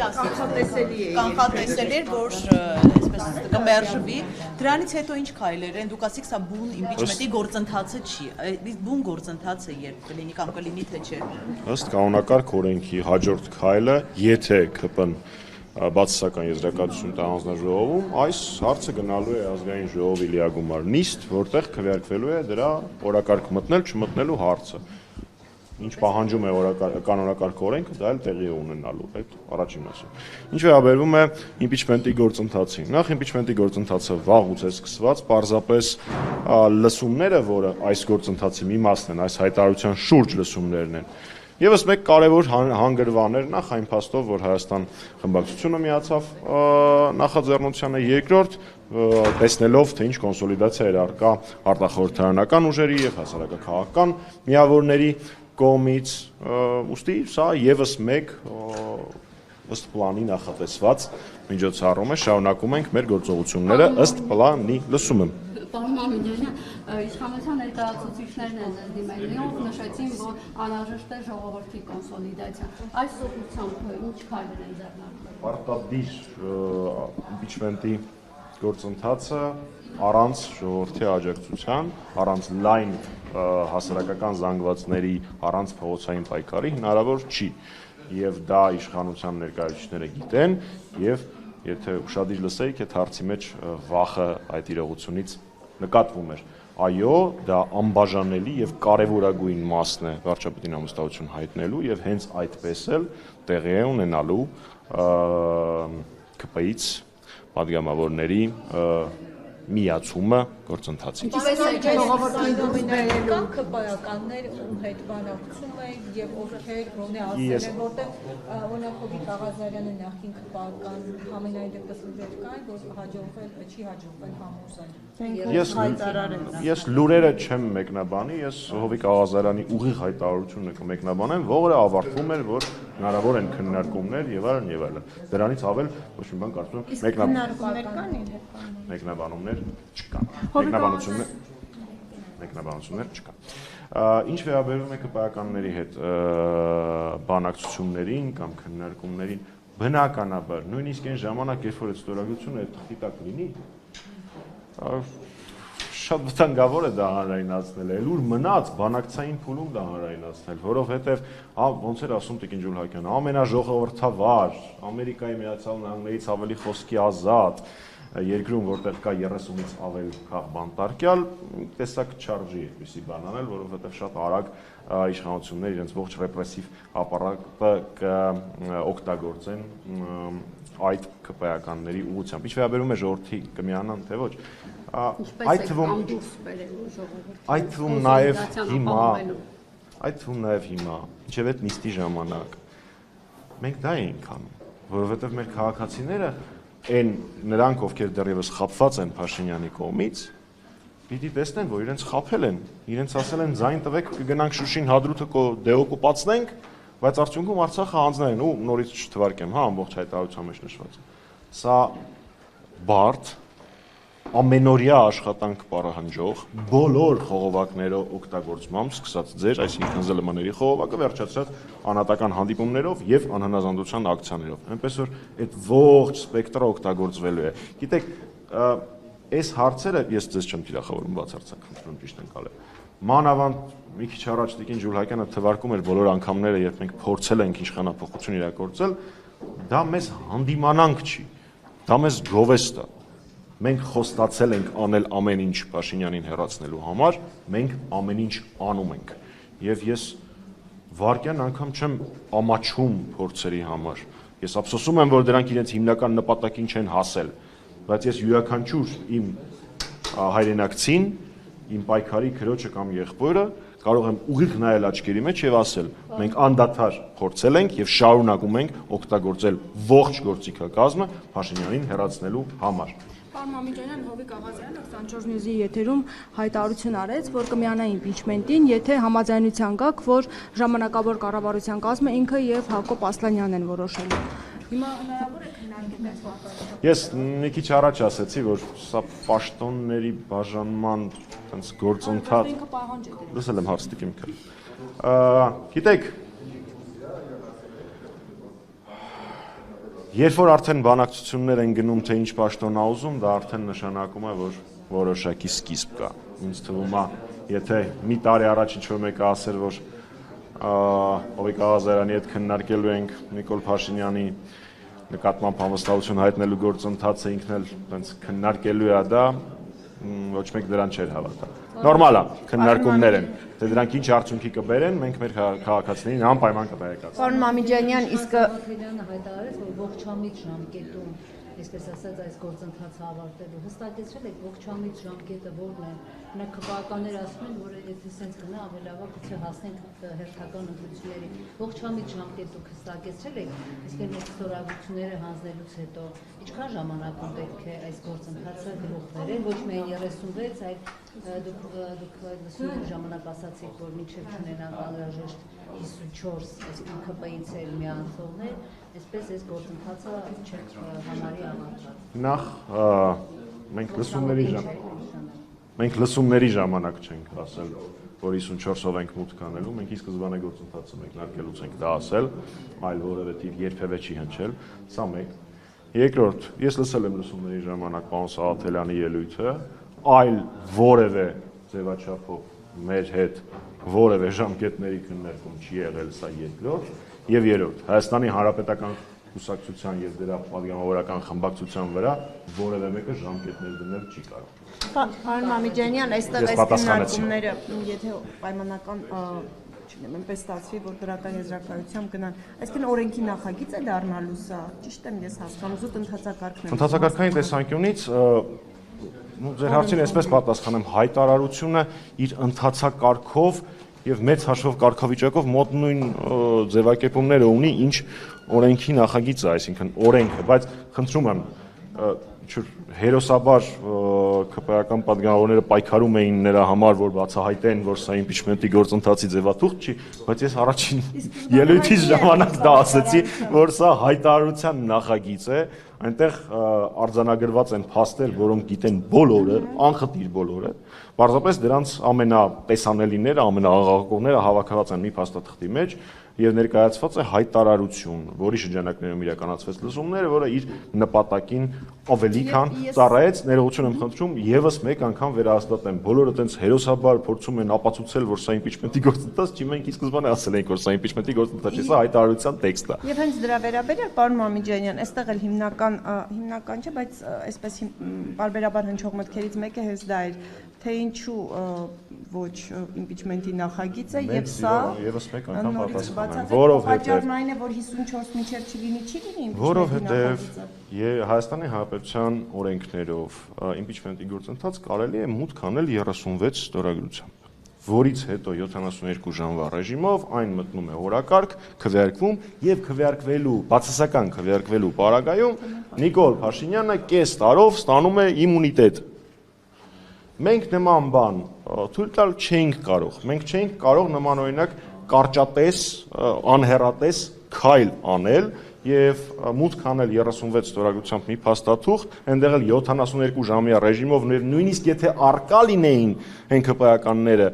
կանխատեսելի էր, որ այսպես կմերժվի։ Դրանից հետո ինչ քայլեր են, դուք ասիք, սա բուն իմպիչմենտի գործընթացը չի։ Իսկ բուն գործընթացը երբ կլինի կամ կլինի թե չէ։ Ըստ կանոնակարգ օրենքի հաջորդ քայլը, եթե ԿՊ-ն բացասական եզրակացություն տա հանձնաժողովում, այս հարցը գնալու է ազգային ժողովի լիագումար նիստ, որտեղ քվեարկվելու է դրա օրակարգ մտնել, չմտնելու հարցը։ Ինչ պահանջում է կանոնակարգ օրենքը, դա էլ տեղի է ունենալու, այդ առաջին մասը։ Ինչ վերաբերում է իմպիչմենտի գործընթացին։ Նախ իմպիչմենտի գործընթացը վաղուց է սկսված, պարզապես լսումները, որը այս գործընթացի մի մասն են, այս հայտարարության շուրջ լսումներն են։ Եվս մեկ կարևոր հանգրվան էր նախ այն փաստով, որ Հայաստան խմբակցությունը միացավ նախաձեռնությանը, երկրորդ տեսնելով, թե ինչ կոնսոլիդացիա էր առկա արտախորհրդարանական ուժերի եւ հասարակական միավորների կողմից, ուստի սա եւս մեկ ըստ պլանի նախատեսված միջոցառում է, շարունակում ենք մեր գործողությունները ըստ պլանի լսումը։ Պարոն Մամեդյանյան, իշխանության ներկայացուցիչներն են դիմելով նշեցին, որ անհրաժեշտ է ժողովրդի կոնսոլիդացիա։ Այս ուղղությամբ ինչ քայլեր են ձեռնարկվել։ Պարտադիր իմպիչմենտի գործընթացը առանց ժողովրդի աջակցության, առանց լայն հասարակական զանգվածների, առանց փողոցային պայքարի հնարավոր չի։ Եվ դա իշխանության ներկայացուցիչները գիտեն, եւ եթե ուշադիր լսեիք, այդ հարցի մեջ վախը այդ իրողությունից նկատվում էր։ Այո, դա անբաժանելի եւ կարեւորագույն մասն է վարչապետին ամուսնություն հայտնելու եւ հենց այդպես էլ տեղի է ունենալու ԿՊ-ից падգամավորների միացումը գործընթացին։ Կան քպայականներ ու հետ բանակցում են եւ ովքեր ոնե ասել են, որտեղ օրինակ Հովիկ Աղազարյանը նախին քպայական համենայն դեպս լուրեր կան, որ հաջողվել չի հաջողվել համոզել։ Ես լուրերը չեմ մեկնաբանի, ես Հովիկ Աղազարյանի ուղիղ հայտարարությունը կմեկնաբանեմ, որը ավարտվում էր, որ հնարավոր են քննարկումներ եւ այլն եւ այլն։ Դրանից ավել ոչ մի բան կարծում եմ մեկնաբանումներ չկան։ Մեկնաբանություններ չկան։ Ինչ վերաբերում է ԿՊ-ականների հետ բանակցություններին կամ քննարկումներին, բնականաբար, նույնիսկ այն ժամանակ, երբ որ այդ ստորագրությունը թղթի տակ լինի, շատ վտանգավոր է դա հանրայնացնել, էլ ուր մնաց բանակցային փուլում դա հանրայնացնել, որովհետև ոնց էր ասում Տիկին Ջուլհակյանը, ամենաժողովրդավար, Ամերիկայի Միացյալ Նահանգներից ավելի խոսքի ազատ երկրում, որտեղ կա 30-ից ավել բանտարկյալ, տեսակ չարժի այդպիսի բան անել, որովհետև շատ արագ իշխանությունները իրենց ողջ ռեպրեսիվ ապարատը կօգտագործեն այդ ԿՊ-ականների ուղղությամբ։ Ինչ վերաբերում է ժողովրդի կմիանան, թե ոչ, այդ թվում նաև հիմա, ինչև այդ նիստի ժամանակ, մենք դա էինք անում, որովհետև մեր քաղաքացիները նրանք, ովքեր դեռևս խաբված են Փաշինյանի կողմից, պիտի տեսնեն, որ իրենց խաբել են, իրենց ասել են ձայն տվեք, կգնանք Շուշին հադրութը դեօկուպացնենք, բայց արդյունքում Արցախը հանձնեն ու նորից չթվարկեմ, ամբողջ հայտարարության մեջ նշված է։ Սա բարդ, ամենօրյա աշխատանք պարահանջող, բոլոր խողովակներով օգտագործմամբ, սկսած ձեր, այսինքն ԶԼՄ-ների խողովակը, վերջացրած անհատական հանդիպումներով եւ անհնազանդության ակցիաներով։ Այնպես որ այդ ողջ սպեկտրը օգտագործվելու է։ Գիտեք, այս հարցերը ես ձեզ չեմ թիրախավորում բացարձակ, խնդրում ճիշտ ենք ալել։ Մանավանդ մի քիչ առաջ Տիկին Ջուլհակյանը թվարկում էր բոլոր անգամները, երբ մենք փորձել ենք իշխանափոխություն իրագործել, դա մեզ հանդիմանանք չի, դա մեզ գովեստ է։ Մենք խոստացել ենք անել ամեն ինչ Փաշինյանին հեռացնելու համար, մենք ամեն ինչ անում ենք։ Եվ ես վարկյան անգամ չեմ ամաչում փորձերի համար։ Ես ափսոսում եմ, որ դրանք իրենց հիմնական նպատակին չեն հասել, բայց ես յուրաքանչյուր իմ հայրենակցին, իմ պայքարի քրոջը կամ եղբորը կարող եմ ուղիղ նայել աչքերի մեջ եւ ասել, մենք անդադար փորձել ենք եւ շարունակում ենք օգտագործել ողջ գործիքակազմը Փաշինյանին հեռացնելու համար։ Պարոն Մամեդյանյան, Հովիկ Աղազարյանը 24 News-ի եթերում հայտարարություն արեց, որ կմիանա իմպիչմենտին, եթե համաձայնության գաք, որ ժամանակավոր կառավարության կազմը ինքը եւ Հակոբ Ասլանյանն են որոշելու։ Հիմա հնարավոր է քննարկել Ես մի քիչ առաջ ասացի, որ սա պաշտոնների բաժանման այնց գործընթաց։ Լսել եմ հարցը Տիկին Միքայել։ Գիտեք, Երբ որ արդեն բանակցություններ են գնում, թե ինչ պաշտոն ա ուզում, դա արդեն նշանակում է, որ որոշակի սկիզբ կա։ Ինձ թվում է, եթե մի տարի առաջ ինչ-որ մեկը ասեր, որ Հովիկ Ղազարյանի հետ քննարկելու ենք Նիկոլ Փաշինյանի նկատմամբ համոստալություն հայտնելու գործընթացը ինքն էլ այնց քննարկելու է դա, ոչ մեկ դրան չէր հավատա։ Նորմալ է, քննարկումներ են, թե դրանք ինչ արդյունքի կբերեն, մենք մեր քաղաքացիներին անպայման կտեղեկացնենք։ Պարոն Մամիջանյան, իսկ Փաշինյանը հայտարարեց, որ ողջամիտ ժամկետում, այսպես ասած, այս գործընթացը ավարտելու հստակեցրել եք ողջամիտ ժամկետը որն է։ Նրանք քվեականներ ասում են, որ եթե սենց գնա ավելի լավ է գուցե հասնենք հերթական ընտրությունների։ Ողջամիտ ժամկետը հստակեցրել եք, իսկ այդ ստորագրությունները հանձնելուց հետո ինչքան ժամանակում պետք է այս գործընթացը գլուխ բերել, ոչ միայն 36, այլ դուք լսում ժամանակ ասացիք, որ մինչև չունենանք անհրաժեշտ 54, այսինքն ԿՊ-ից էլ միացողներ, այսպես այս գործընթացը չեք համարի ավարտված։ Նախ մենք լսումների ժամանակ չենք ասել, որ 54-ով ենք մուտք անելու, մենք ի սկզբանե գործընթացը մեկնարկելուց ենք դա ասել, այլ որևէ տիպ երբևէ չի հնչել, սա մեկ։ Երկրորդ, ես լսել եմ լսումների ժամանակ պարոն Սաղաթելյանի ելույթը, այլ որևէ ձևաչափով մեր հետ որևէ ժամկետների քննարկում չի եղել, սա երկրորդ, եւ երրորդ, Հայաստանի Հանրապետական կուսակցության եւ դրա պատգամավորական խմբակցության վրա որևէ մեկը ժամկետներ դնել չի կարող։ Պարոն Մամիջանյան, այստեղ այս քննարկումները, եթե պայմանական չունեմ, այնպես ստացվի, որ դրական եզրակացությամբ գնան, այսինքն օրենքի նախագիծ է դառնալու սա, ճիշտ եմ ես հասկանում, զուտ ընդհանրակարգն է։ Ընդհանրակարգային տեսանկյունից ձեր հարցին այսպես պատասխանեմ, հայտարարությունը իր ընդհանրակարգով եւ մեծ հաշվով կարգավիճակով մոտ նույն ձևակերպումները ունի, ինչ օրենքի նախագիծը, այսինքն օրենքը, բայց խնդրում եմ, հերոսաբար ԿՊ-ական պատգամավորները պայքարում էին նրա համար, որ բացահայտեն, որ սա իմպիչմենտի գործընթացի ձևաթուղթ չի, բայց ես առաջին ելույթից ժամանակ դա ասեցի, որ սա հայտարարության նախագիծ է, այնտեղ արձանագրված են փաստեր, որոնք գիտեն բոլորը, անխտիր բոլորը, պարզապես դրանց ամենատեսանելիները, ամենաաղաղակողները հավաքված են մի փաստաթղթի մեջ եւ ներկայացված է հայտարարություն, որի շրջանակներում իրականացվեց լսումները, որը իր նպատակին ավելի քան ծառայեց, ներողություն եմ խնդրում, եւս մեկ անգամ վերահաստատեմ, բոլորը տենց հերոսաբար փորձում են ապացուցել, որ սա իմպիչմենտի գործընթաց չի, մենք ի սկզբանե ասել ենք, որ սա իմպիչմենտի գործընթաց չի, սա հայտարարության տեքստ է։ Եվ հենց դրա վերաբերյալ պարոն Մամիջանյան, այստեղ էլ հիմնական չէ, բայց այսպես բարբերաբար հնչող մտքերից մեկը հենց դա էր, թե ինչու ոչ իմպիչմենտի նախագիծը եւ սա եւս մեկ անգամ պատասխանեմ, որովհետեւ պատճառն այն է, որ 54 միջև չլինի, չի լինի որովհետեւ Հայաստանի Հանրապետության օրենքներով իմպիչմենտի գործընթաց կարելի է մուտք անել 36 ստորագրությամբ, որից հետո 72 ժամվա ռեժիմով այն մտնում է օրակարգ, քվեարկվում եւ քվեարկվելու, բացասական քվեարկվելու պարագայում Նիկոլ Փաշինյանը կես տարով ստանում է իմունիտետ։ Մենք նման բան թույլ տալ չէինք կարող, մենք չէինք կարող նմանօրինակ կարճատես, անհեռատես քայլ անել եւ մուտք անել 36 ստորագրությամբ մի փաստաթուղթ, այնտեղ էլ 72 ժամյա ռեժիմով նույնիսկ եթե արկա լինեին ՀԿՊ-ականները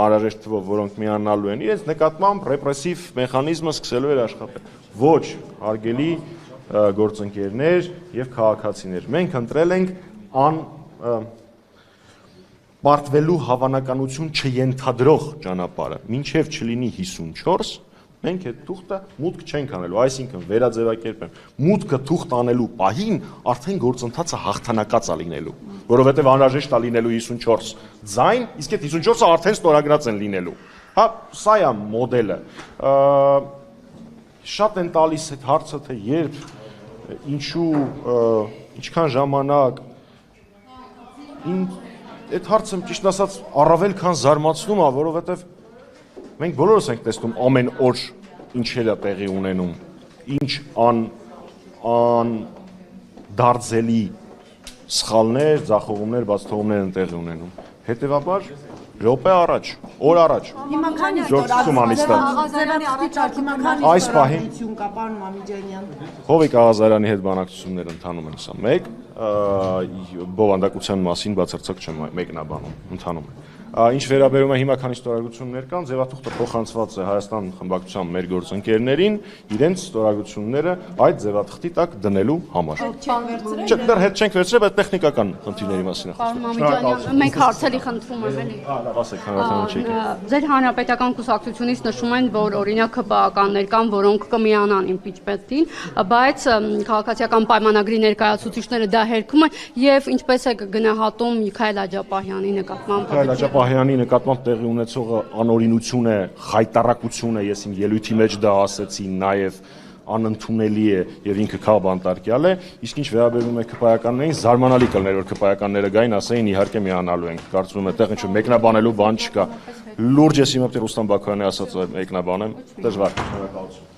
անհրաժեշտ թվով, որոնք միանալու են, իրենց նկատմամբ ռեպրեսիվ մեխանիզմը սկսելու էր աշխատել։ Ոչ, հարգելի գործընկերներ եւ քաղաքացիներ, մենք ընտրել ենք պարտվելու հավանականություն չենթադրող ճանապարհը, մինչև չլինի 54, մենք այդ թուղթը մուտք չենք անելու, այսինքն վերաձևակերպեմ, մուտքը թուղթ անելու պահին արդեն գործընթացը հաղթանակած է լինելու, որովհետև անհրաժեշտ է լինելու 54 ձայն, իսկ այդ 54-ը արդեն ստորագրած են լինելու։ Հա, սա է մոդելը։ Շատ են տալիս այդ հարցը, թե երբ, ինչու, ինչքան ժամանակ, այդ հարցը ճիշտ ասած առավել քան զարմացնում է, որովհետև մենք բոլորս ենք տեսնում ամեն օր ինչեր է տեղի ունենում, ինչ դարձելի սխալներ, ձախողումներ, բացթողումներ են տեղի ունենում։ Հետևաբար րոպե առաջ, օր առաջ։ Հիմա քանի այս պահին կա պարոն Մամիջանյան։ Հովիկ Ղազարյանի հետ բանակցություններ ընթանում են, սա մեկ, բովանդակության մասին բացարձակ չեմ մեկնաբանում, ընթանում են։ Ինչ վերաբերում է հիմա քանի ստորագրություններ կան, ձևաթուղթը փոխանցված է Հայաստան խմբակցության մեր գործընկերներին, իրենց ստորագրությունները այդ ձևաթղթի տակ դնելու համար։ Չէ, դեռ հետ չենք վերցրել, բայց տեխնիկական խնդիրների մասին է Պարոն Մամիկյան, մենք հարցերի խնդրում եմ էլի։ Լավ, ասեք, հանրապետական չեք։ Ձեր հանրապետական կուսակցությունից նշում են, որ օրինակ ՀՊԱ-կաններ կան, որոնք կմիանան իմպիչմենտին, բայց քաղաքացիական պայմանագրի ներկայացուցիչները դա հերքում են եւ ինչպես է գնահատում Միքայել Աջապահյանի նկատմամբ։ Միքայել Աջապահյանի նկատմամբ տեղի ունեցողը անօրինություն է, խայտարակություն է, ես իմ ելույթի մեջ դա ասեցի, նաեւ անընդունելի է եւ ինքը քաղբանտարկյալ է, իսկ ինչ վերաբերում է ԿՊԱ-ականներին, զարմանալի կլներ, որ ԿՊԱ-ականները գային, ասեին իհարկե միանալու ենք։ Կարծում եմ, այդտեղ ինչ-որ մեկնաբանելու բան չկա։ Լուրջ ես հիմա Ռուստամ Բաքոյանի ասածը մեկնաբանեմ, դժվար։